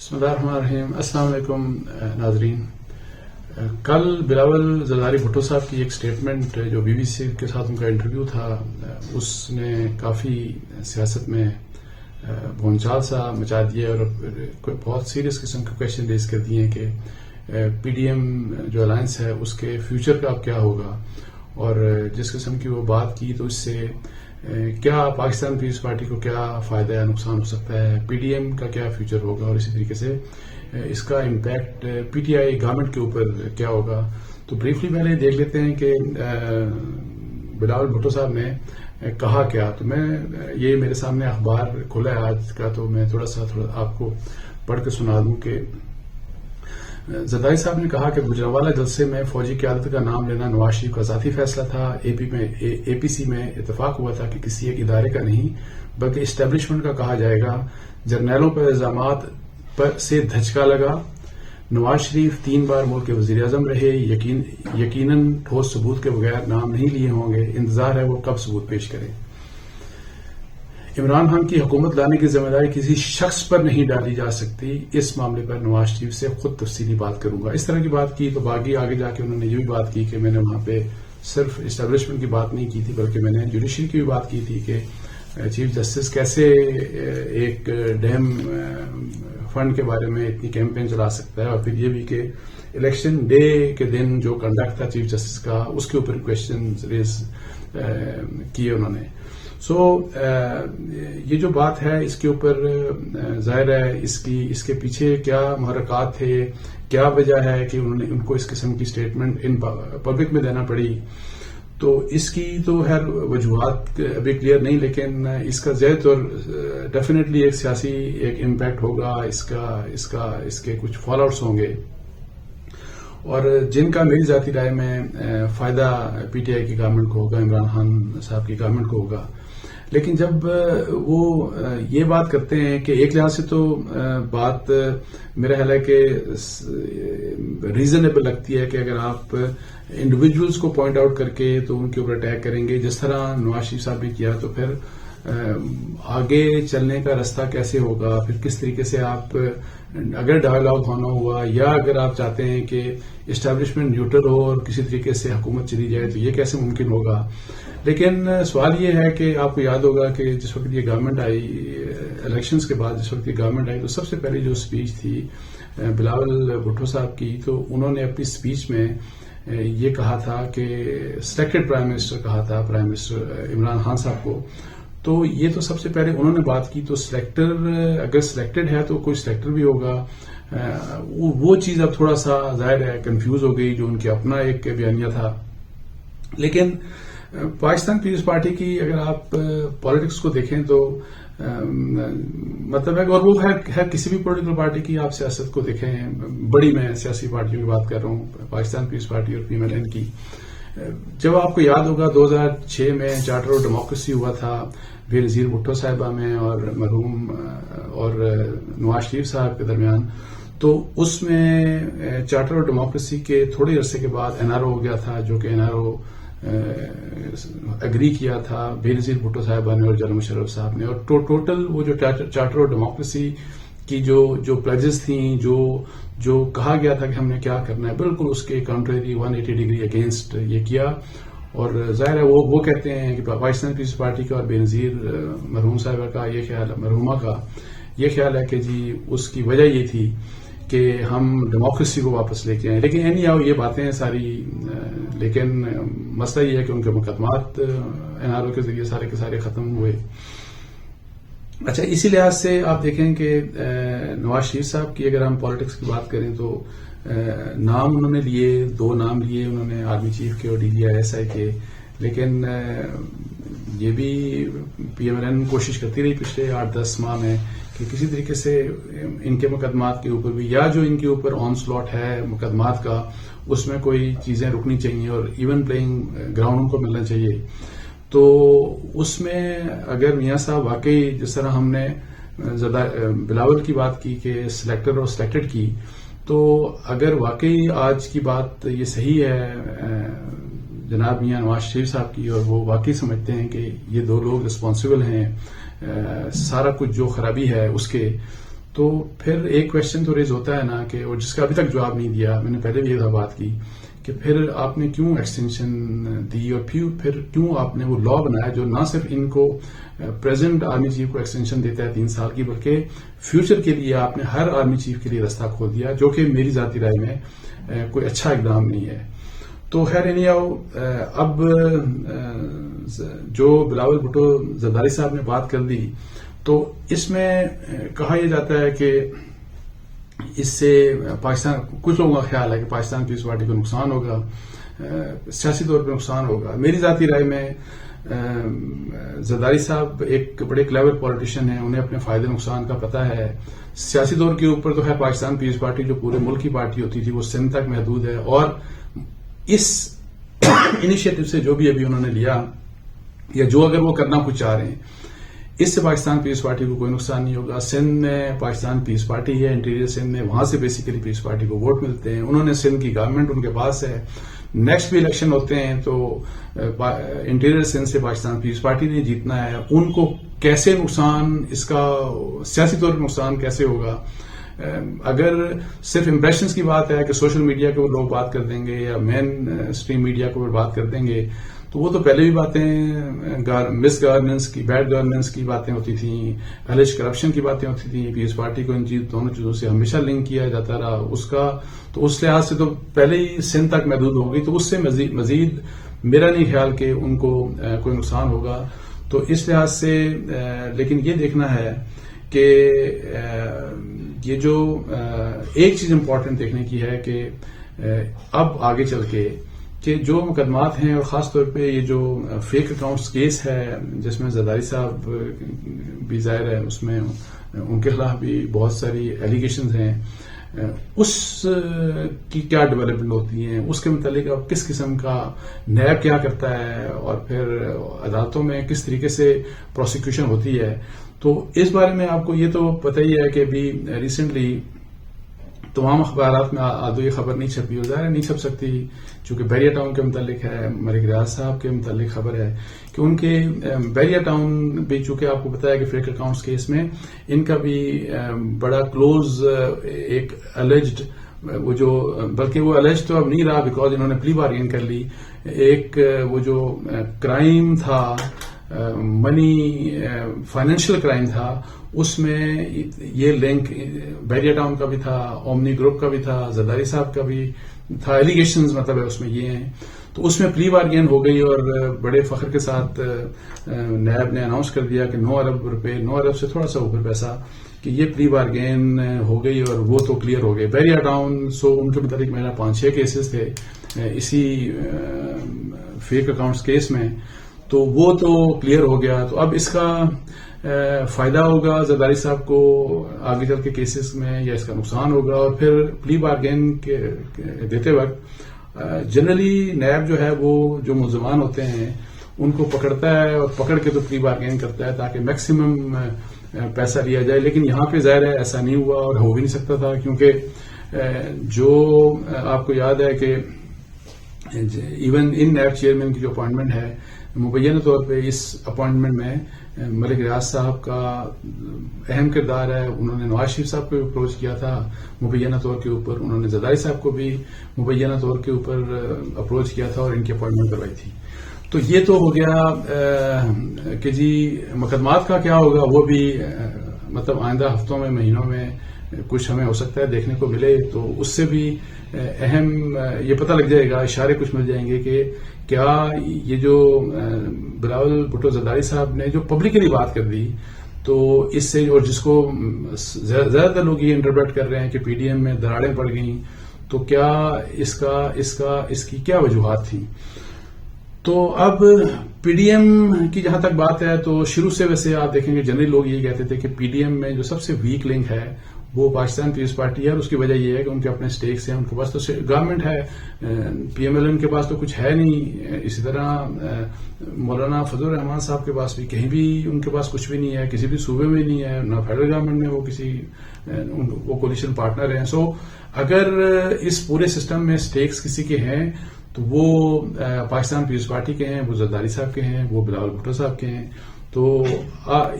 بسم اللہ الرحمن الرحیم. السلام علیکم ناظرین. کل بلاول زرداری بھٹو صاحب کی ایک سٹیٹمنٹ جو بی بی سی کے ساتھ ان کا انٹرویو تھا اس نے کافی سیاست میں بھونچال سا مچا دیا اور بہت سیریس قسم کے کویشچن ریز کر دیے کہ پی ڈی ایم جو الائنس ہے اس کے فیوچر کا اب کیا ہوگا، اور جس قسم کی وہ بات کی تو اس سے کیا پاکستان پیپلز پارٹی کو کیا فائدہ یا نقصان ہو سکتا ہے، پی ڈی ایم کا کیا فیوچر ہوگا، اور اسی طریقے سے اس کا impact P T I government کے اوپر کیا ہوگا. تو بریفلی پہلے دیکھ لیتے ہیں کہ بلاول بھٹو صاحب نے کہا کیا. تو میں یہ میرے سامنے اخبار کھلا ہے آج کا، تو میں تھوڑا آپ کو پڑھ کے سنا دوں کہ زرداری صاحب نے کہا کہ گجرانوالہ جلسے میں فوجی قیادت کا نام لینا نواز شریف کا ذاتی فیصلہ تھا. اے پی سی میں اتفاق ہوا تھا کہ کسی ایک ادارے کا نہیں بلکہ اسٹیبلشمنٹ کا کہا جائے گا. جرنیلوں پر الزامات سے دھچکا لگا. نواز شریف 3 بار ملک کے وزیر اعظم رہے، یقیناً ٹھوس ثبوت کے بغیر نام نہیں لیے ہوں گے. انتظار ہے وہ کب ثبوت پیش کرے. عمران خان کی حکومت لانے کی ذمہ داری کسی شخص پر نہیں ڈالی جا سکتی. اس معاملے پر نواز شریف سے خود تفصیلی بات کروں گا. اس طرح کی بات کی. تو باقی آگے جا کے انہوں نے یہ بھی بات کی کہ میں نے وہاں پہ صرف اسٹیبلشمنٹ کی بات نہیں کی تھی بلکہ میں نے جوڈیشری کی بھی بات کی تھی کہ چیف جسٹس کیسے ایک ڈیم فنڈ کے بارے میں اتنی کیمپین چلا سکتا ہے، اور پھر یہ بھی کہ الیکشن ڈے کے دن جو کنڈکٹ تھا چیف جسٹس کا اس کے اوپر کویشچن ریز کیے انہوں نے. یہ جو بات ہے اس کے اوپر ظاہر ہے اس کے پیچھے کیا محرکات تھے، کیا وجہ ہے کہ ان کو اس قسم کی سٹیٹمنٹ ان پبلک میں دینا پڑی. تو اس کی تو خیر وجوہات ابھی کلیئر نہیں، لیکن اس کا زیادہ طور ڈیفینیٹلی ایک سیاسی ایک امپیکٹ ہوگا. اس کے کچھ فال آؤٹس ہوں گے، اور جن کا میری ذاتی رائے میں فائدہ پی ٹی آئی کی گورنمنٹ کو ہوگا، عمران خان صاحب کی گورنمنٹ کو ہوگا. لیکن جب وہ یہ بات کرتے ہیں کہ ایک لحاظ سے تو بات میرا خیال ہے کہ ریزنیبل لگتی ہے کہ اگر آپ انڈیویجولز کو پوائنٹ آؤٹ کر کے تو ان کے اوپر اٹیک کریں گے جس طرح نواز شریف صاحب نے کیا، تو پھر آگے چلنے کا راستہ کیسے ہوگا. پھر کس طریقے سے آپ اگر ڈائیلاگ ہونا ہوا یا اگر آپ چاہتے ہیں کہ اسٹیبلشمنٹ نیوٹرل ہو اور کسی طریقے سے حکومت چلی جائے تو یہ کیسے ممکن ہوگا. لیکن سوال یہ ہے کہ آپ کو یاد ہوگا کہ جس وقت یہ گورنمنٹ آئی الیکشنز کے بعد، جس وقت یہ گورنمنٹ آئی تو سب سے پہلے جو سپیچ تھی بلاول بھٹو صاحب کی، تو انہوں نے اپنی سپیچ میں یہ کہا تھا کہ سلیکٹڈ پرائم منسٹر کہا تھا، پرائم منسٹر عمران خان صاحب کو. تو یہ تو سب سے پہلے انہوں نے بات کی. تو سلیکٹر اگر سلیکٹڈ ہے تو کوئی سلیکٹر بھی ہوگا. وہ چیز اب تھوڑا سا ظاہر ہے کنفیوز ہو گئی جو ان کے اپنا ایک بیانیہ تھا. لیکن پاکستان پیپلز پارٹی کی اگر آپ پالیٹکس کو دیکھیں تو مطلب ہے، اور وہ ہے کسی بھی پولیٹیکل پارٹی کی آپ سیاست کو دیکھیں، بڑی میں سیاسی پارٹیوں کی بات کر رہا ہوں، پاکستان پیپلز پارٹی اور پی ایم ایل این کی. جب آپ کو یاد ہوگا 2006 میں چارٹر آف ڈیموکریسی ہوا تھا بے نظیر بھٹو صاحبہ میں اور مرحوم اور نواز شریف صاحب کے درمیان، تو اس میں چارٹر آف ڈیموکریسی کے تھوڑے عرصے کے بعد این آر او ہو گیا تھا، جو کہ این آر او اگری کیا تھا بے نظیر بھٹو صاحبہ نے اور جنرل مشرف صاحب نے. اور ٹوٹل وہ جو چارٹر آف ڈیموکریسی کی جو پلیجز تھیں، جو کہا گیا تھا کہ ہم نے کیا کرنا ہے، بالکل اس کے کانٹریری 180 ڈگری اگینسٹ یہ کیا. اور ظاہر ہے وہ کہتے ہیں کہ پاکستان پیپلز پارٹی کا اور بے نظیر مرحوم صاحبہ کا یہ خیال، مرحومہ کا یہ خیال ہے کہ جی اس کی وجہ یہ تھی کہ ہم ڈیموکریسی کو واپس لے کے آئیں. لیکن اینی ہاؤ یہ باتیں ساری، لیکن مسئلہ یہ ہے کہ ان کے مقدمات این آر او کے ذریعے سارے کے سارے ختم ہوئے. اچھا، اسی لحاظ سے آپ دیکھیں کہ نواز شریف صاحب کی اگر ہم پالیٹکس کی بات کریں تو نام انہوں نے لیے، 2 نام لیے انہوں نے، آرمی چیف کے اور D G I S I کے. لیکن یہ بھی پی ایم ایل این کوشش کرتی رہی پچھلے 8-10 ماہ میں کہ کسی طریقے سے ان کے مقدمات کے اوپر بھی، یا جو ان کے اوپر آن سلاٹ ہے مقدمات کا، اس میں کوئی چیزیں رکنی چاہیے اور ایون پلینگ گراؤنڈ ان کو ملنا چاہیے. تو اس میں اگر میاں صاحب واقعی جس طرح ہم نے بلاول کی بات کی کہ سلیکٹر اور سلیکٹڈ کی، تو اگر واقعی آج کی بات یہ صحیح ہے جناب میاں نواز شریف صاحب کی، اور وہ واقعی سمجھتے ہیں کہ یہ 2 لوگ رسپانسبل ہیں سارا کچھ جو خرابی ہے اس کے، تو پھر ایک کوشچن تو ریز ہوتا ہے نا کہ اور جس کا ابھی تک جواب نہیں دیا، میں نے پہلے بھی یہ بات کی کہ پھر آپ نے کیوں ایکسٹینشن دی اور پھر کیوں آپ نے وہ لا بنایا جو نہ صرف ان کو پریزنٹ آرمی چیف کو ایکسٹینشن دیتا ہے 3 سال کی، بلکہ فیوچر کے لیے آپ نے ہر آرمی چیف کے لیے رستہ کھول دیا، جو کہ میری ذاتی رائے میں کوئی اچھا اقدام نہیں ہے. تو خیر اب جو بلاول بھٹو زرداری صاحب نے بات کر دی، تو اس میں کہا یہ جاتا ہے کہ اس سے پاکستان، کچھ لوگوں کا خیال ہے کہ پاکستان پیپلز پارٹی کو نقصان ہوگا، سیاسی طور پہ نقصان ہوگا. میری ذاتی رائے میں زرداری صاحب ایک بڑے کلیور پولیٹیشین ہیں، انہیں اپنے فائدے نقصان کا پتہ ہے. سیاسی طور کے اوپر تو ہے پاکستان پیپلز پارٹی جو پورے ملک کی پارٹی ہوتی تھی وہ سندھ تک محدود ہے، اور اس انیشیٹو سے جو بھی ابھی انہوں نے لیا یا جو اگر وہ کرنا کچھ چاہ رہے ہیں، اس سے پاکستان پیپلز پارٹی کو کوئی نقصان نہیں ہوگا. سندھ میں پاکستان پیپلز پارٹی ہے، انٹیریئر سندھ میں، وہاں سے بیسیکلی پیپلز پارٹی کو ووٹ ملتے ہیں. انہوں نے سندھ کی گورنمنٹ ان کے پاس ہے. نیکسٹ بھی الیکشن ہوتے ہیں تو انٹیریئر سندھ سے پاکستان پیپلز پارٹی نے جیتنا ہے. ان کو کیسے نقصان، اس کا سیاسی طور پر نقصان کیسے ہوگا؟ اگر صرف امپریشنز کی بات ہے کہ سوشل میڈیا کے اوپر لوگ بات کر دیں گے یا مین اسٹریم میڈیا کے اوپر بات کر دیں گے، تو وہ تو پہلے بھی باتیں مس گورننس کی، بیڈ گورننس کی باتیں ہوتی تھیں، الج کرپشن کی باتیں ہوتی تھیں. پیپلز پارٹی کو ان دونوں چیزوں سے ہمیشہ لنک کیا جاتا رہا. اس کا تو اس لحاظ سے تو پہلے ہی سندھ تک محدود ہو گئی، تو اس سے مزید میرا نہیں خیال کہ ان کو کوئی نقصان ہوگا. تو اس لحاظ سے لیکن یہ دیکھنا ہے کہ یہ جو ایک چیز امپورٹنٹ دیکھنے کی ہے کہ اب آگے چل کے کہ جو مقدمات ہیں، اور خاص طور پہ یہ جو فیک اکاؤنٹس کیس ہے جس میں زرداری صاحب بھی ظاہر ہے، اس میں ان کے خلاف بھی بہت ساری ایلیگیشنز ہیں، اس کی کیا ڈیولپمنٹ ہوتی ہیں، اس کے متعلق اب کس قسم کا نیب کیا کرتا ہے، اور پھر عدالتوں میں کس طریقے سے پروسیکیوشن ہوتی ہے. تو اس بارے میں آپ کو یہ تو پتہ ہی ہے کہ ابھی ریسنٹلی تمام اخبارات میں آدھو یہ خبر نہیں چھپی، اور ظاہر نہیں چھپ سکتی چونکہ بحریہ ٹاؤن کے متعلق ہے، ملک ریاض صاحب کے متعلق خبر ہے کہ ان کے بحریہ ٹاؤن بھی، چونکہ آپ کو پتا ہے کہ فیک اکاؤنٹس کیس میں ان کا بھی بڑا کلوز ایک الجڈ، وہ جو بلکہ وہ الجڈ تو اب نہیں رہا بیکاز انہوں نے پلی بارگین کر لی، ایک وہ جو کرائم تھا، منی فائنینشیل کرائم تھا، اس میں یہ لنک بحریہ ٹاؤن کا بھی تھا، اومنی گروپ کا بھی تھا، زرداری صاحب کا بھی تھا. ایلیگیشنز مطلب ہے اس میں یہ ہیں. تو اس میں پلی بارگین ہو گئی اور بڑے فخر کے ساتھ نیب نے اناؤنس کر دیا کہ 9 ارب روپے، 9 ارب سے تھوڑا سا اوپر پیسہ، کہ یہ پلی بارگین ہو گئی اور وہ تو کلیئر ہو گئے. بحریہ ٹاؤن ان کے متعلق میرا 5-6 کیسز تھے اسی فیک اکاؤنٹس کیس میں، تو وہ تو کلیئر ہو گیا. تو اب اس کا فائدہ ہوگا زرداری صاحب کو آگے چل کے کیسز میں، یا اس کا نقصان ہوگا؟ اور پھر پلی بارگین دیتے وقت جنرلی نیب جو ہے وہ جو ملزمان ہوتے ہیں ان کو پکڑتا ہے، اور پکڑ کے تو پلی بارگین کرتا ہے تاکہ میکسیمم پیسہ لیا جائے. لیکن یہاں پہ ظاہر ہے ایسا نہیں ہوا اور ہو بھی نہیں سکتا تھا، کیونکہ جو آپ کو یاد ہے کہ ایون ان نیب چیئرمین کی جو اپوائنٹمنٹ ہے، مبینہ طور پہ اس اپوائنٹمنٹ میں ملک ریاض صاحب کا اہم کردار ہے. انہوں نے نواز شریف صاحب کو اپروچ کیا تھا مبینہ طور کے اوپر، انہوں نے زرداری صاحب کو بھی مبینہ طور کے اوپر اپروچ کیا تھا اور ان کی اپوائنٹمنٹ کروائی تھی. تو یہ تو ہو گیا کہ جی مقدمات کا کیا ہوگا، وہ بھی مطلب آئندہ ہفتوں میں، مہینوں میں کچھ ہمیں ہو سکتا ہے دیکھنے کو ملے. تو اس سے بھی اہم یہ پتہ لگ جائے گا، اشارے کچھ مل جائیں گے کہ کیا یہ جو بلاول بھٹو زرداری صاحب نے جو پبلکلی بات کر دی، تو اس سے، اور جس کو زیادہ تر لوگ یہ انٹرپریٹ کر رہے ہیں کہ پی ڈی ایم میں دراڑیں پڑ گئیں، تو کیا اس کی کیا وجوہات تھیں؟ تو اب پی ڈی ایم کی جہاں تک بات ہے تو شروع سے ویسے آپ دیکھیں گے جنرلی لوگ یہ کہتے تھے کہ پی ڈی ایم میں جو سب سے ویک لنک ہے وہ پاکستان پیپلز پارٹی ہے، اور اس کی وجہ یہ ہے کہ ان کے اپنے سٹیکس ہیں، ان کے پاس تو گورنمنٹ ہے، پی ایم ایل این کے پاس تو کچھ ہے نہیں. اسی طرح مولانا فضل الرحمان صاحب کے پاس بھی کہیں بھی ان کے پاس کچھ بھی نہیں ہے، کسی بھی صوبے میں نہیں ہے، نہ فیڈرل گورنمنٹ میں وہ کولیشن پارٹنر ہیں. سو اگر اس پورے سسٹم میں سٹیکس کسی کے ہیں تو وہ پاکستان پیپلز پارٹی کے ہیں، وہ زرداری صاحب کے ہیں، وہ بلاول بھٹو صاحب کے ہیں. تو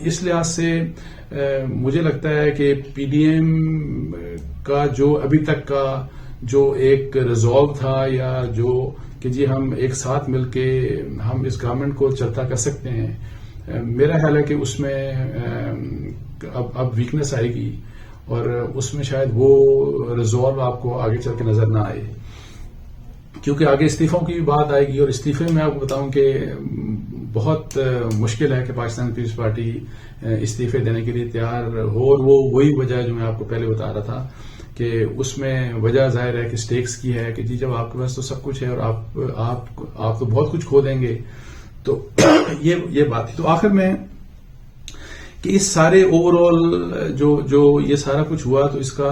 اس لحاظ سے مجھے لگتا ہے کہ پی ڈی ایم کا جو ابھی تک کا جو ایک ریزالو تھا یا جو کہ جی ہم ایک ساتھ مل کے ہم اس گورنمنٹ کو چلتا کر سکتے ہیں، میرا خیال ہے کہ اس میں اب ویکنس آئے گی اور اس میں شاید وہ ریزالو آپ کو آگے چل کے نظر نہ آئے، کیونکہ آگے استعفوں کی بھی بات آئے گی، اور استعفے میں آپ کو بتاؤں کہ بہت مشکل ہے کہ پاکستان پیپلز پارٹی استعفے دینے کے لیے تیار ہو، اور وہ وہی وجہ جو میں آپ کو پہلے بتا رہا تھا کہ اس میں وجہ ظاہر ہے کہ سٹیکس کی ہے کہ جی جب آپ کے پاس تو سب کچھ ہے اور آپ تو بہت کچھ کھو دیں گے، تو یہ بات تھی۔ تو آخر میں کہ اس سارے اوور آل جو یہ سارا کچھ ہوا، تو اس کا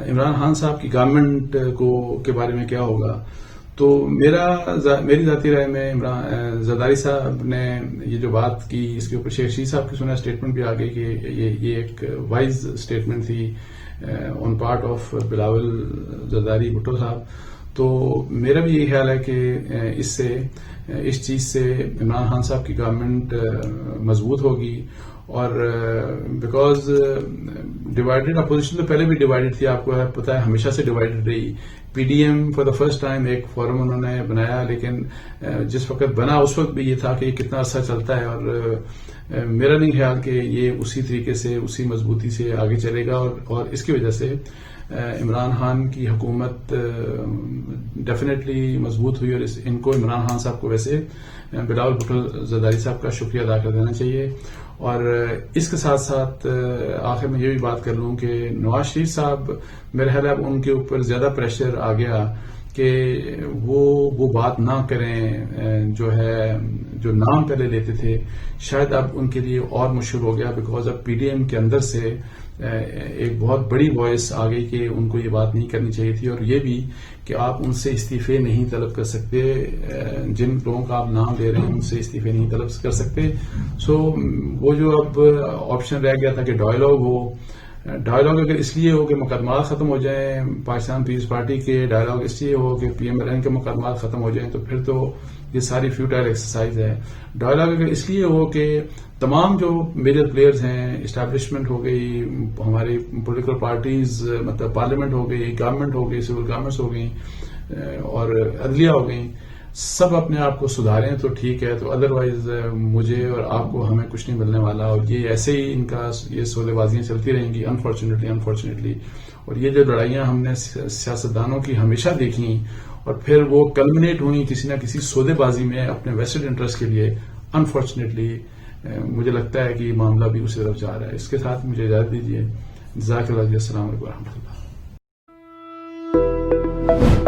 عمران خان صاحب کی گورنمنٹ کے بارے میں کیا ہوگا، تو میری ذاتی رائے میں زرداری صاحب نے یہ جو بات کی، اس کے اوپر شیخ رشید صاحب کی سنا اسٹیٹمنٹ بھی آ گئی کہ یہ ایک وائز اسٹیٹمنٹ تھی on part of Bilawal Zardari Bhutto صاحب، تو میرا بھی یہی خیال ہے کہ اس چیز سے عمران خان صاحب کی گورنمنٹ مضبوط ہوگی، اور بیکاز ڈیوائیڈڈ اپوزیشن تو پہلے بھی ڈیوائیڈڈ تھی، آپ کو پتا ہے ہمیشہ سے ڈیوائیڈڈ رہی۔ P D M for the first time ایک فورم انہوں نے بنایا، لیکن جس وقت بنا اس وقت بھی یہ تھا کہ یہ کتنا عرصہ چلتا ہے، اور میرا نہیں خیال کہ یہ اسی طریقے سے اسی مضبوطی سے آگے چلے گا، اور اس کی وجہ سے عمران خان کی حکومت ڈیفینیٹلی مضبوط ہوئی، اور ان کو عمران خان صاحب کو ویسے بلاول بھٹو زرداری صاحب کا شکریہ ادا کر دینا چاہیے۔ اور اس کے ساتھ ساتھ آخر میں یہ بھی بات کر لوں کہ نواز شریف صاحب میرے خیال اب ان کے اوپر زیادہ پریشر آ گیا کہ وہ بات نہ کریں جو نام پہلے لیتے تھے، شاید اب ان کے لیے اور مشکل ہو گیا، بیکاز اب پی ڈی ایم کے اندر سے ایک بہت بڑی وائس آ گئی کہ ان کو یہ بات نہیں کرنی چاہیے تھی، اور یہ بھی کہ آپ ان سے استعفے نہیں طلب کر سکتے، جن لوگوں کا آپ نام لے رہے ہیں ان سے استعفے نہیں طلب کر سکتے۔ سو وہ جو اب آپشن رہ گیا تھا کہ ڈائلاگ ہو، ڈائلاگ اگر اس لیے ہو کہ مقدمات ختم ہو جائیں پاکستان پیپلز پارٹی کے، ڈائلاگ اس لیے ہو کہ پی ایم ایل این کے مقدمات ختم ہو جائیں، تو پھر تو یہ ساری فیوٹائل ایکسرسائز ہے۔ ڈائلاگ اگر اس لیے ہو کہ تمام جو میجر پلیئرز ہیں، اسٹیبلشمنٹ ہو گئی، ہماری پولیٹیکل پارٹیز، مطلب پارلیمنٹ ہو گئی، گورنمنٹ ہو گئی، سول گورنمنٹس ہو گئی، اور عدلیہ ہو گئی، سب اپنے آپ کو سدھاریں تو ٹھیک ہے، تو ادروائز مجھے اور آپ کو ہمیں کچھ نہیں ملنے والا، اور یہ ایسے ہی ان کا یہ سودے بازیاں چلتی رہیں گی انفارچونیٹلی۔ اور یہ جو لڑائیاں ہم نے سیاستدانوں کی ہمیشہ دیکھی اور پھر وہ کلمنیٹ ہوئی کسی نہ کسی سودے بازی میں اپنے ویسٹڈ انٹرسٹ کے لیے، انفارچونیٹلی مجھے لگتا ہے کہ معاملہ بھی اسی طرف جا رہا ہے۔ اس کے ساتھ مجھے اجازت دیجیے، جزاک اللہ، السلام علیکم و رحمۃ اللہ۔